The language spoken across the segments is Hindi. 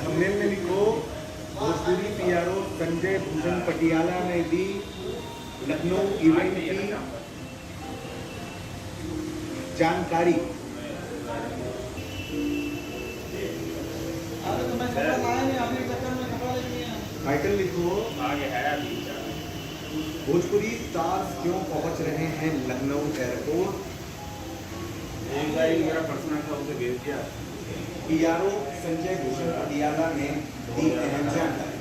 थंबनेल में लिखो भोजपुरी पीआरओ संजय भूषण पटियाला ने दी लखनऊ इवेंट की जानकारी। टाइटल लिखो भोजपुरी स्टार्स क्यों पहुंच रहे हैं लखनऊ एयरपोर्ट। मेरा पर्सनल था उसे भेज दिया। पीआरओ संजय भूषण पटियाला ने दी अहम जानकारी।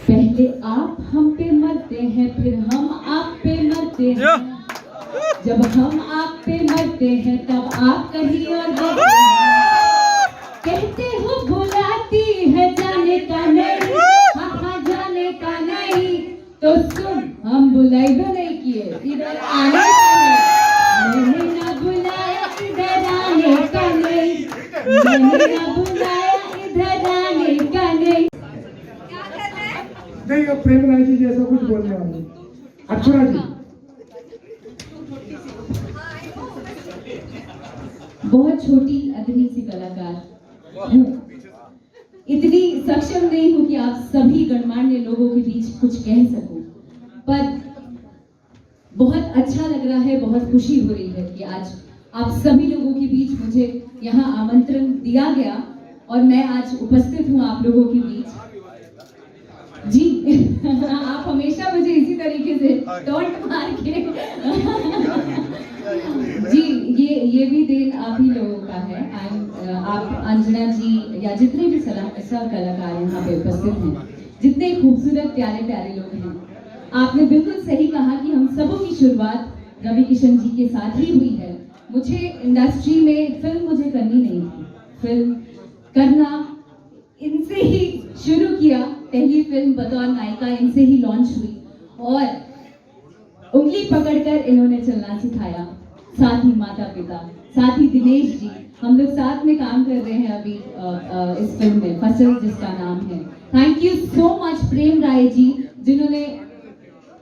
पहले आप हम पे मरते हैं फिर हम आप पे मरते हैं। जब हम आप पे मरते हैं तब आप कहीं और देते हैं। कहते हो बुलाती है जाने का नहीं, हाँ जाने का नहीं। तो सुन हम बुलाई भी नहीं किए, इधर आने का नहीं। मैंने ना बुलाया इधर आने का नहीं, मैंने ना बुलाया इधर आने का नहीं। नहीं वो प्रेम राय जी जैसा कुछ बोलने वाले अक्षरा जी। बहुत छोटी अदनी सी कलाकार हूँ, इतनी सक्षम नहीं हूँ कि आप सभी गणमान्य लोगों के बीच कुछ कह सकूं, पर बहुत अच्छा लग रहा है, बहुत खुशी हो रही है कि आज आप सभी लोगों के बीच मुझे यहाँ आमंत्रण दिया गया और मैं आज उपस्थित हूँ आप लोगों के बीच। जी आप हमेशा मुझे इसी तरीके से टॉन्ट मार के जी ये भी देन आप ही लोगों का है। आप अंजना जी या जितने भी सब कलाकार यहाँ पे उपस्थित हैं, जितने खूबसूरत प्यारे प्यारे लोग हैं, आपने बिल्कुल सही कहा कि हम सबों की शुरुआत रवि किशन जी के साथ ही हुई है। मुझे इंडस्ट्री में फिल्म मुझे करनी नहीं थी, फिल्म करना इनसे ही शुरू किया। पहली फिल्म बतौर नायिका इनसे ही लॉन्च हुई और उंगली पकड़कर इन्होंने चलना सिखाया। साथ ही माता पिता, साथ ही दिनेश जी, हम लोग साथ में काम कर रहे हैं अभी इस फिल्म में, फसल जिसका नाम है। थैंक यू सो मच प्रेम राय जी, जिन्होंने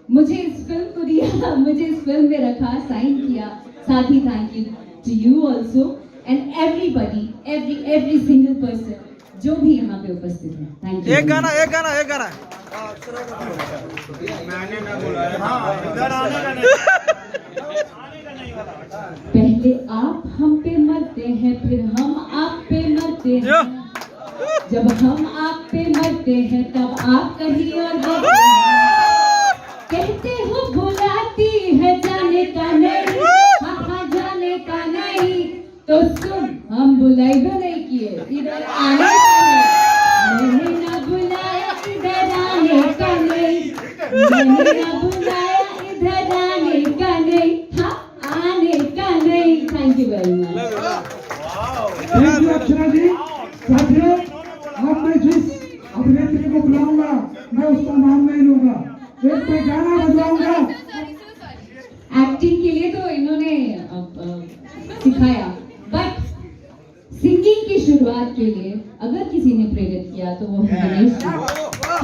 मुझे इस फिल्म को दिया, मुझे इस फिल्म में रखा, साइन किया। साथ ही thank you to you also and everybody, every single person जो भी यहाँ पे उपस्थित है। Thank you. एक गाना मैंने ना बुलाया। इधर आने का पहले आप हम पे मरते हैं, फिर हम आप पे मरते हैं। जब हम आप पे मरते हैं तब आप कहीं और होते हैं। कहते हो बुलाती है जाने का नहीं, हाँ जाने का नहीं। तो सुन, हम बुलाइबे नहीं किए, इधर आने का नहीं। मैंने ना बुलाया इधर आने का नहीं, मैंने ना बुलाया इधर आने का नहीं, हाँ आने का नहीं। Thank you very much. Thank you Akshara ji. साथियों, अब मैं जिस अभिनेत्री को बुलाऊंगा मैं उसका नाम नहीं लूंगा, एक मैं गाना बजवाऊंगा। एक्टिंग के लिए तो इन्होंने सिखाया, बट सिंगिंग की शुरुआत के लिए अगर किसी ने प्रेरित किया तो वो है दिनेश जी।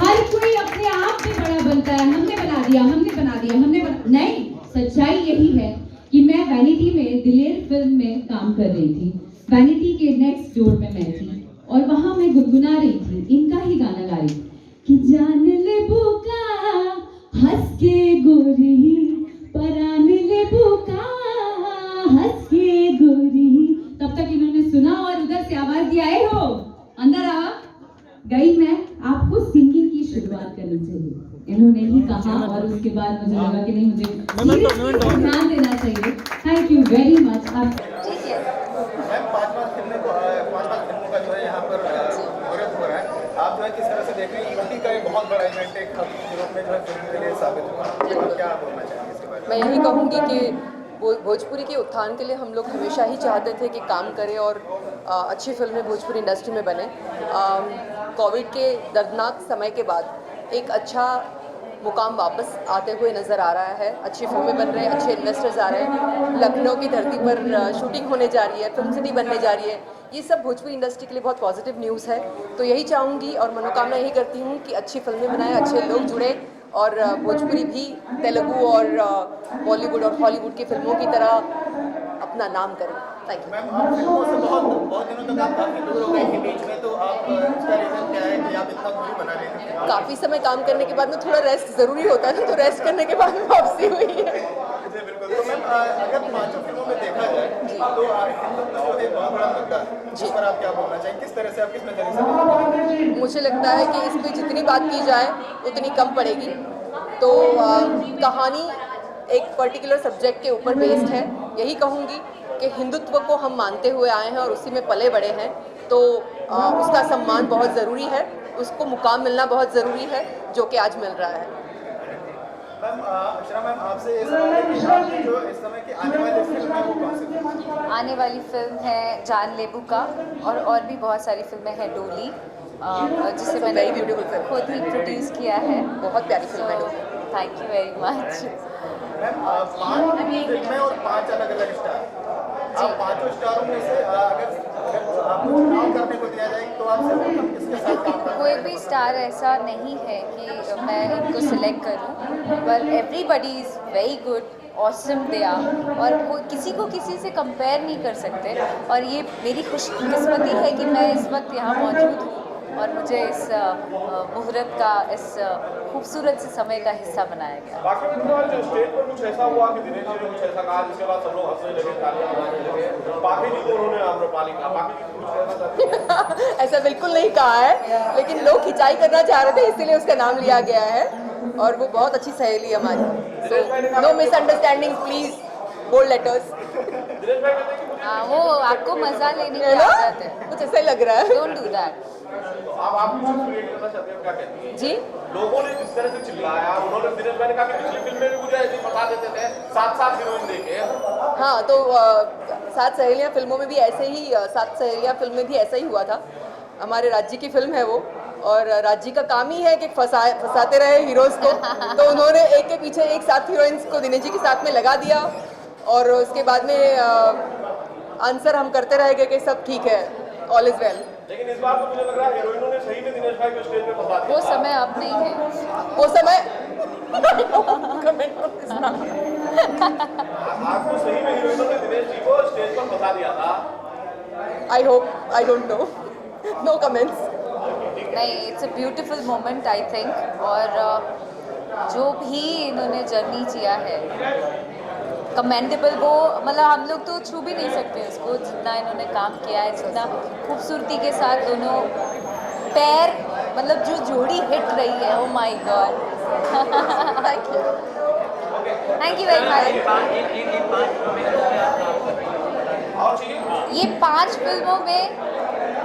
हर कोई अपने आप में बड़ा बनता है, हमने बना दिया, नहीं, सच्चाई यही है कि मैं वैनिटी में दिलेर फिल्म में काम कर रही थी। वैनिटी के नेक्स्ट डोर में मैं थी और वहां मैं गुनगुना रही थी, इनका ही गाना गा रही थी कि जान ले बुका हंस के गोरी, परान ले बुका हंस के गोरी। तब तक इन्होंने सुना और उधर से आवाज दिया, आए हो अंदर आ गई। मैं आपको सिंगिंग की शुरुआत करनी चाहिए, इन्होंने ही कहा और उसके बाद मुझे लगा कि नहीं, मुझे ध्यान देना चाहिए। Thank you very much. आप मैम, 5 फिल्मों का जो है यहाँ पर मुहूर्त हो रहा है, आप जो है किस तरह से देख रहे हैं? यूटी का एक बहुत बड़ा इवेंट एक यूरोप में जो है फिल्म के लिए साबित हुआ, आप क्या बोलना चाहेंगे इसके बारे में? मैं यही कहूँगी कि भोजपुरी के उत्थान के लिए हम लोग हमेशा ही चाहते थे कि काम करें और अच्छी फिल्में भोजपुरी इंडस्ट्री में बने। कोविड के दर्दनाक समय के बाद एक अच्छा मुकाम वापस आते हुए नज़र आ रहा है। अच्छी फिल्में बन रहे हैं, अच्छे इन्वेस्टर्स आ रहे हैं, लखनऊ की धरती पर शूटिंग होने जा रही है, फिल्म सिटी बनने जा रही है। ये सब भोजपुरी इंडस्ट्री के लिए बहुत पॉजिटिव न्यूज़ है। तो यही चाहूँगी और मनोकामना यही करती हूँ कि अच्छी फिल्में बनाएं, अच्छे लोग जुड़े और भोजपुरी भी तेलुगु और बॉलीवुड और हॉलीवुड की फिल्मों की तरह अपना नाम करें। Thank you. मैम, आप फिल्मों से बहुत दिनों तक आप काफ़ी दूर हो गए थे बीच में, तो आप इसका रीज़न क्या है कि आप इतना दूरी बना रहे थे? काफ़ी समय काम करने के बाद में थोड़ा रेस्ट ज़रूरी होता है, तो रेस्ट करने के बाद में वापसी हुई है। जी बिल्कुल। तो मैम, अगर 5 फिल्मों में देखा जाए तो हिंदुत्व जो है बहुत बड़ा मुद्दा है, जिस पर आप क्या बोलना चाहेंगे? किस तरह से आप किस नजरिए से? मुझे लगता है कि इस पर जितनी बात की जाए उतनी कम पड़ेगी। तो कहानी एक पर्टिकुलर सब्जेक्ट के ऊपर बेस्ड है। यही कहूँगी कि हिंदुत्व को हम मानते हुए आए हैं और उसी में पले बड़े हैं, तो उसका सम्मान बहुत ज़रूरी है, उसको मुकाम मिलना बहुत ज़रूरी है, जो कि आज मिल रहा है। मैम, अक्षरा मैम, आपसे ये सवाल है कि आपकी जो इस समय की आने वाली फिल्म है वो कौन सी फिल्म? आने वाली फिल्म है जान ले बुका और भी बहुत सारी फिल्में हैं। डोली, जिसे मैंने वेरी ब्यूटीफुल फिल्म खुद ही प्रोड्यूस किया है। बहुत प्यारी फिल्म है डोली। Thank you very much. Ma'am, 5 फिल्में और 5 अलग-अलग स्टार, आप 5 स्टारों में से अगर आपको चुनाव करने को दिया जाए तो आप सर्वप्रथम किसके साथ काम करेंगे? कोई भी स्टार ऐसा नहीं है कि मैं इनको सिलेक्ट करूं, पर everybody is very good, awesome they are, और किसी को किसी से कंपेयर नहीं कर सकते। और ये मेरी खुशकिस्मती है कि मैं इस वक्त यहाँ मौजूद हूँ और मुझे इस मुहूर्त का, इस खूबसूरत से समय का हिस्सा बनाया गया। बाकी में स्टेज पर कुछ ऐसा हुआ कि दिनेश जी ने कुछ ऐसा कहा जिसके बाद सब लोग हंसने लगे, तालियां बजाने लगे, बाकी जी को उन्होंने आम्रपाली कहा, बाकी जी कुछ कहना चाहते हैं? ऐसा बिल्कुल नहीं कहा है, लेकिन लोग खिंचाई करना चाह रहे थे इसीलिए उसका नाम लिया गया है और वो बहुत अच्छी सहेली है हमारी। So no misunderstanding please, bold letters. Dinesh भाई कहते हैं कि मुझे वो आपको मजा लेने की है ना? आदत है, कुछ ऐसा ही लग रहा है। Don't do that. तो आप कुछ क्रिएट करना चाहते हैं, क्या कहती हैं? जी, लोगों ने जिस तरह से चिल्लाया, उन्होंने दिनेश भाई ने कहा कि पिछली फिल्म में भी मुझे ऐसे ही बता देते थे 7 हीरोइन देके। हाँ, तो 7 सहेलियाँ फिल्मों में भी ऐसे ही, 7 सहेलियाँ फिल्म में भी ऐसा ही हुआ था। हमारे राज्य की फिल्म है वो, और राज्य का काम ही है कि फंसाते रहे हीरोज़ को। तो उन्होंने एक के पीछे एक 7 हीरोइंस को दिनेश जी के साथ में लगा दिया और उसके बाद में आंसर हम करते रह गए कि सब ठीक है, ऑल इज वेल। लेकिन इस बार तो मुझे लग रहा है हीरोइनों ने सही में दिनेश भाई को स्टेज पे फंसा दिया। वो समय अब नहीं है। वो समय आज तो सही में हीरोइनों ने दिनेश जी को स्टेज पर फंसा दिया था। I hope, I don't know, no comments. ठीक है। नहीं, it's a beautiful moment I think. और जो भी इन्होंने जर्नी किया है कमेंडेबल, वो मतलब हम लोग तो छू भी नहीं सकते उसको, जितना इन्होंने काम किया है, जितना खूबसूरती के साथ दोनों पैर, मतलब जो जोड़ी हिट रही है, oh my God. Thank you very much. ये 5 फिल्मों में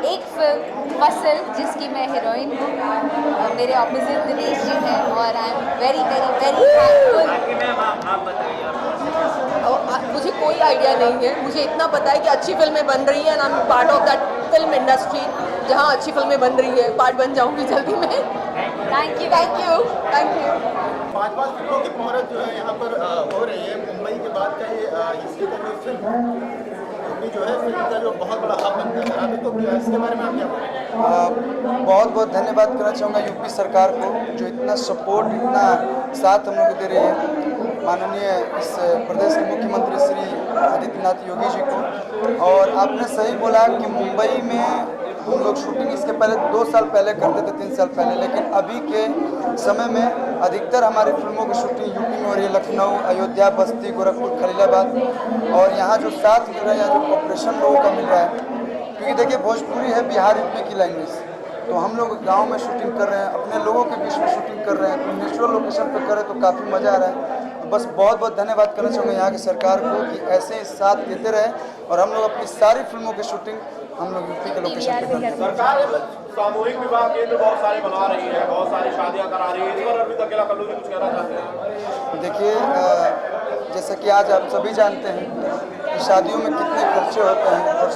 एक फिल्म फसल, जिसकी मैं हीरोइन हूँ, मेरे ऑपोजिट दिनेश जी हैं, और I am very very very thankful. मुझे कोई आइडिया नहीं है, मुझे इतना पता है कि अच्छी फिल्में बन रही हैं and I am part of that film industry जहाँ अच्छी फिल्में बन रही है। पार्ट बन जाऊंगी जल्दी में। Thank you. Thank you, thank you. 5 फिल्मों की मुहूर्त जो है यहाँ पर हो रही है। मुंबई के बाद का ये इसकी का जो फिल्म यूपी जो है फिल्म का जो बहुत बड़ा हब बनता है अभी, तो इसके बारे में आप क्या बोलेंगे? बहुत बहुत धन्यवाद करना चाहूँगा यूपी सरकार को, जो इतना सपोर्ट, इतना साथ हम लोग को दे रही है। माननीय इस प्रदेश के मुख्यमंत्री श्री आदित्यनाथ योगी जी को। और आपने सही बोला कि मुंबई में हम लोग शूटिंग इसके पहले 2 साल पहले करते थे, 3 साल पहले, लेकिन अभी के समय में अधिकतर हमारी फिल्मों की शूटिंग यूपी में हो रही है। लखनऊ, अयोध्या, बस्ती, गोरखपुर, खलीलाबाद। और यहाँ जो साथ मिल रहा है, यहाँ जो कॉपरेशन लोगों का मिल रहा है, क्योंकि देखिए भोजपुरी है बिहार यूपी की लैंग्वेज, तो हम लोग गांव में शूटिंग कर रहे हैं, अपने लोगों के बीच में शूटिंग कर रहे हैं, तो नेचुरल लोकेशन पे करें तो काफ़ी मज़ा आ रहा है। तो बस बहुत बहुत धन्यवाद करना चाहूँगा यहाँ की सरकार को कि ऐसे ही साथ देते रहे और हम लोग अपनी सारी फिल्मों की शूटिंग हम लोग यूपी के लोकेशन पे करते हैं। सरकार सामूहिक विवाह केंद्र बहुत सारे बना रही है, बहुत सारी शादियां करा रही है, इस पर अरविंद अकेला कल्लू जी कुछ कहना चाहते हैं? देखिए, जैसे कि आज आप सभी जानते हैं कि शादियों में कितने खर्चे होते हैं, और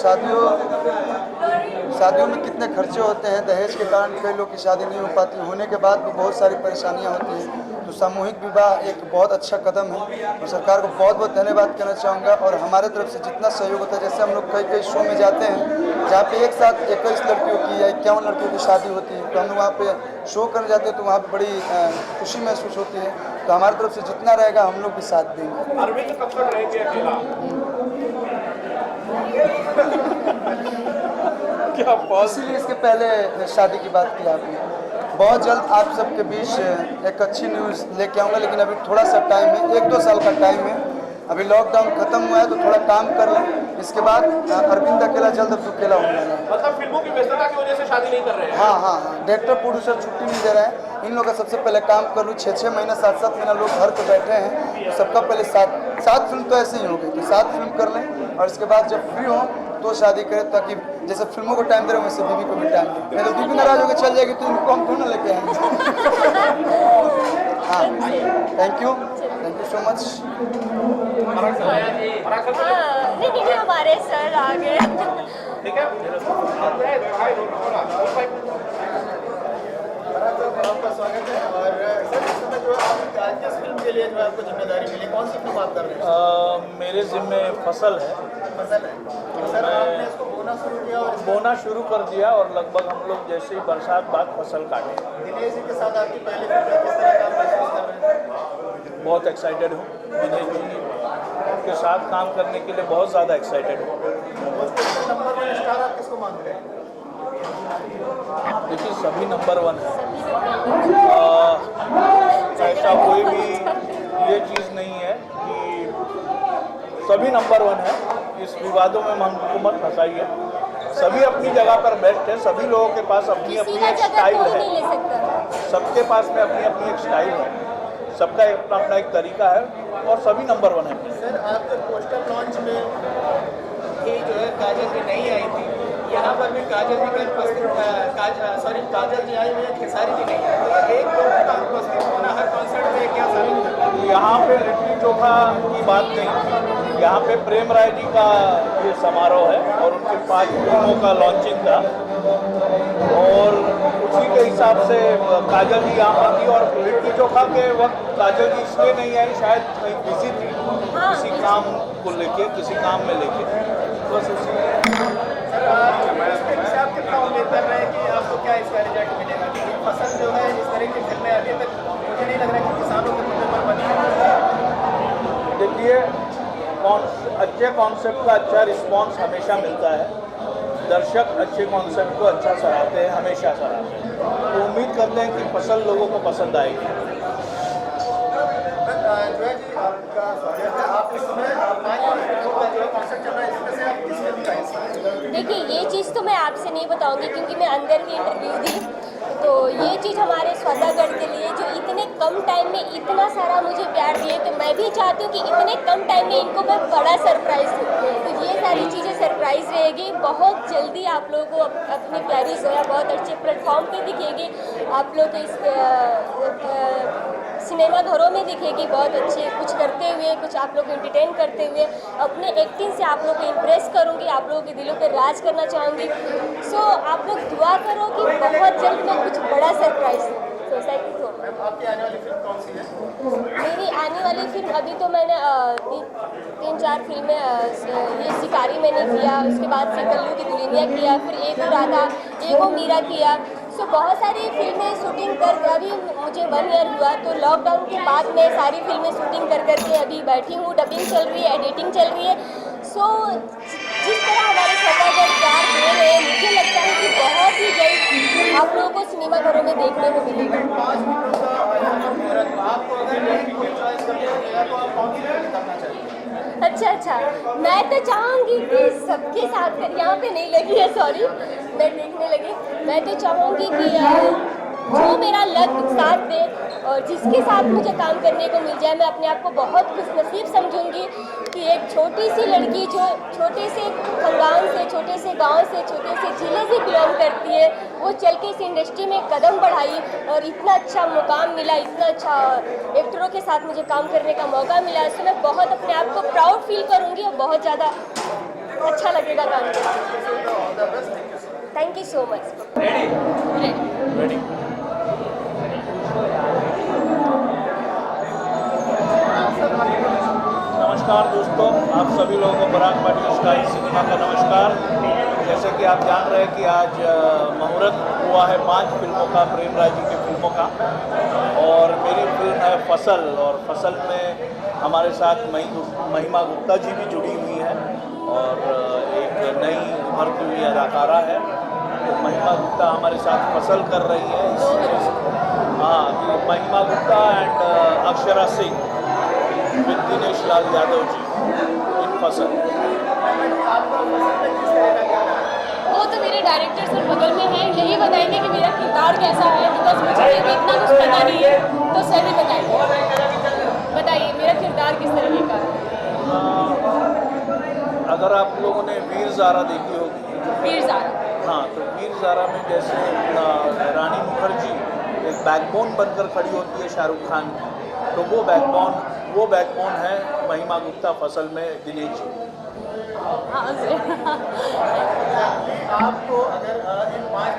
शादियों में कितने खर्चे होते हैं। दहेज के कारण कई लोग की शादी नहीं हो पाती, होने के बाद भी बहुत सारी परेशानियां होती हैं। तो सामूहिक विवाह एक बहुत अच्छा कदम है और सरकार को बहुत बहुत धन्यवाद करना चाहूँगा। और हमारे तरफ से जितना सहयोग होता है, जैसे हम लोग कई शो में जाते हैं जहाँ पे एक साथ 21 लड़कियों की या 51 लड़कियों की शादी होती है, तो हम लोग वहाँ पे शो करने जाते हैं, तो वहाँ पे बड़ी खुशी महसूस होती है। तो हमारी तरफ से जितना रहेगा हम लोग भी साथ देंगे। अरविंद कब तक रहेंगे अकेला? क्या इसीलिए इसके पहले शादी की बात की आपने। बहुत जल्द आप सबके बीच एक अच्छी न्यूज़ लेके आऊँगा, लेकिन अभी थोड़ा सा टाइम है, 1-2 साल का टाइम है। अभी लॉकडाउन खत्म हुआ है तो थोड़ा काम कर लें, इसके बाद अरविंद अकेला जल्द अब अकेला होने लगा। मतलब फिल्मों की व्यस्तता की वजह से शादी नहीं कर रहे हैं? हाँ, डायरेक्टर प्रोड्यूसर छुट्टी नहीं दे रहे हैं। इन लोगों का सबसे पहले काम कर लूँ, 6-6 महीना 7-7 महीना लोग घर पे बैठे हैं, तो सबका पहले 7 फिल्म तो ऐसे ही हो गई, तो 7 फिल्म कर लें और इसके बाद जब फ्री हो तो शादी करें, ताकि जैसे फिल्मों को टाइम दे रहे हैं वैसे बीवी को भी टाइम दें। नहीं तो बीवी नाराज होकर चल जाएगी तो इनको हम थोड़ा लेके आएंगे। हाँ, थैंक यू सो मच। नहीं, हमारे सर आ गए। ठीक है, आपका स्वागत है। और सर, इस समय जो आप किस फिल्म के लिए जो आपको जिम्मेदारी मिली, कौन सी फिल्म आप कर रहे हैं? मेरे ज़िम्मे फसल है। फसल है सर, आपने इसको बोना शुरू किया और बोना शुरू कर दिया और लगभग हम लोग जैसे ही बरसात बाद फसल काटे। दिनेश जी के साथ आपकी पहली फिल्म है, किस तरह का आप महसूस कर रहे हैं? बहुत एक्साइटेड हूँ, दिनेश जी के साथ काम करने के लिए बहुत ज़्यादा एक्साइटेड हूँ। नंबर 1 स्टार आप किसको मानते हैं? देखिए, सभी नंबर 1 है। ऐसा कोई भी ये चीज़ नहीं है कि सभी नंबर 1 है। इस विवादों में हमको मत फंसाइए। सभी अपनी जगह पर बेस्ट है, सभी लोगों के पास अपनी अपनी एक स्टाइल है, सबके पास में अपनी अपनी एक स्टाइल है, सबका अपना अपना एक तरीका है और सभी नंबर 1 है। सर, आपके पोस्टर लॉन्च में ही जो है काजल जी नहीं आई थी, यहाँ पर भी काजल जी का उपस्थित काजल जी आई हुई है, खेसारी जी नहीं है, तो एक लोगों का उपस्थित होना हर कॉन्सर्ट में क्या साबित करता है? यहाँ पे लिट्टी चोखा की बात नहीं, यहाँ पे प्रेम राय जी का ये समारोह है और उनके 5 फिल्मों का लॉन्चिंग था और उसी के हिसाब से काजल जी यहाँ पर थी। और लिट्टी चोखा के वक्त काजल जी इसलिए नहीं आई, शायद कहीं बिजी थी किसी काम को लेके, किसी काम में लेके, बस उसी। सर, आप कितना उम्मीद कर रहे हैं कि आपको क्या इसका रिजल्ट मिलेगा? क्योंकि फसल जो है, इस तरह की फिल्में अभी तक मुझे नहीं लग रहा है कि किसानों के मुद्दे पर बनी है। देखिए, अच्छे कॉन्सेप्ट का अच्छा रिस्पांस हमेशा मिलता है। दर्शक अच्छे कॉन्सेप्ट को अच्छा सराहते हैं, हमेशा सराहते हैं। तो उम्मीद करते हैं कि फसल लोगों को पसंद आएगी। जोया जी आपका स्वागत है। आप इस समय 5 फिल्मों का जो है कॉन्सेप्ट चल रहा है, इसमें से आप किस फिल्म का हिस्सा हैं? देखिए ये चीज़ तो मैं आपसे नहीं बताऊंगी क्योंकि मैं अंदर की इंटरव्यू दी, तो ये चीज़ हमारे सौदागर के लिए जो इतने कम टाइम में इतना सारा मुझे प्यार दिए, तो मैं भी चाहती हूँ कि इतने कम टाइम में इनको मैं बड़ा सरप्राइज़ दूँ। तो ये सारी चीज़ें सरप्राइज़ रहेगी। बहुत जल्दी आप लोगों को अपनी प्यारी जोया बहुत अच्छे प्लेटफॉर्म पे दिखेगी, आप लोग इस सिनेमा घरों में दिखेगी बहुत अच्छे कुछ करते हुए, कुछ आप लोग को एंटरटेन करते हुए। अपने एक्टिंग से आप लोग को इम्प्रेस करूँगी, आप लोगों के दिलों पे राज करना चाहूँगी। सो आप लोग दुआ करो कि बहुत जल्द मैं कुछ बड़ा सरप्राइज दूँ सोसाइटी को। मैम आपकी आने वाली फिल्म कौन सी है? मेरी आने वाली फिल्म अभी तो मैंने 3-4 फिल्में ये शिकारी मैंने किया, उसके बाद से कल्लू की दुल्हनिया किया, फिर एगो राधा एगो मीरा किया। सो बहुत सारी फिल्में शूटिंग कर, अभी मुझे 1 ईयर हुआ, तो लॉकडाउन के बाद मैं सारी फिल्में शूटिंग कर करके अभी बैठी हूँ। डबिंग चल रही है, एडिटिंग चल रही है। सो जिस तरह हमारे सौदागर प्यार दे रहे हैं, मुझे लगता है कि बहुत ही जल्द आप लोगों को सिनेमा घरों में देखने को मिलेगा। 5 फिल्मों का आपको अगर चॉइस करना मिलेगा तो आप कौन सी फिल्म करना चाहेंगे? अच्छा, मैं तो चाहूँगी कि सबके साथ यहाँ पे नहीं लगी है, सॉरी मैं देखने लगी। मैं तो चाहूँगी कि जो मेरा लग साथ दे और जिसके साथ मुझे काम करने को मिल जाए, मैं अपने आप को बहुत खुशनसीब समझूंगी कि एक छोटी सी लड़की जो छोटे से खानदान से, छोटे से गांव से, छोटे से जिले से बिलोंग करती है, वो चल के इस इंडस्ट्री में कदम बढ़ाई और इतना अच्छा मुकाम मिला, इतना अच्छा एक्टरों के साथ मुझे काम करने का मौका मिला। इससे मैं बहुत अपने आप को प्राउड फील करूँगी और बहुत ज़्यादा अच्छा लगेगा काम करके। Thank you so much. Ready. नमस्कार दोस्तों, आप सभी लोगों को पराग पाटिल स्काई सिनेमा का नमस्कार। जैसे कि आप जान रहे हैं कि आज मुहूर्त हुआ है 5 फिल्मों का, प्रेम राय जी की फिल्मों का, और मेरी फिल्म है फसल। और फसल में हमारे साथ महिमा गुप्ता जी भी जुड़ी हुई है और एक नई उभरती हुई अदाकारा है। तो महिमा गुप्ता हमारे साथ फसल कर रही है। हाँ, महिमा गुप्ता एंड अक्षरा सिंह विद दिनेश लाल यादव जी इन फसल। वो तो मेरे डायरेक्टर सर बगल में हैं, यही बताएंगे कि मेरा किरदार कैसा है, बिकॉज मुझे भी इतना कुछ पता नहीं है, तो सर ही बताएंगे। बताइए मेरा किरदार किस तरीके का है? अगर आप लोगों ने वीर ज़ारा देखी होगी, वीर ज़ारा, हाँ, तो वीर ज़ारा में जैसे रानी मुखर्जी एक बैकबोन बनकर खड़ी होती है शाहरुख खान की, तो वो बैकबोन है महिमा गुप्ता फसल में दिनेश जी। हाँ आपको अगर इन 5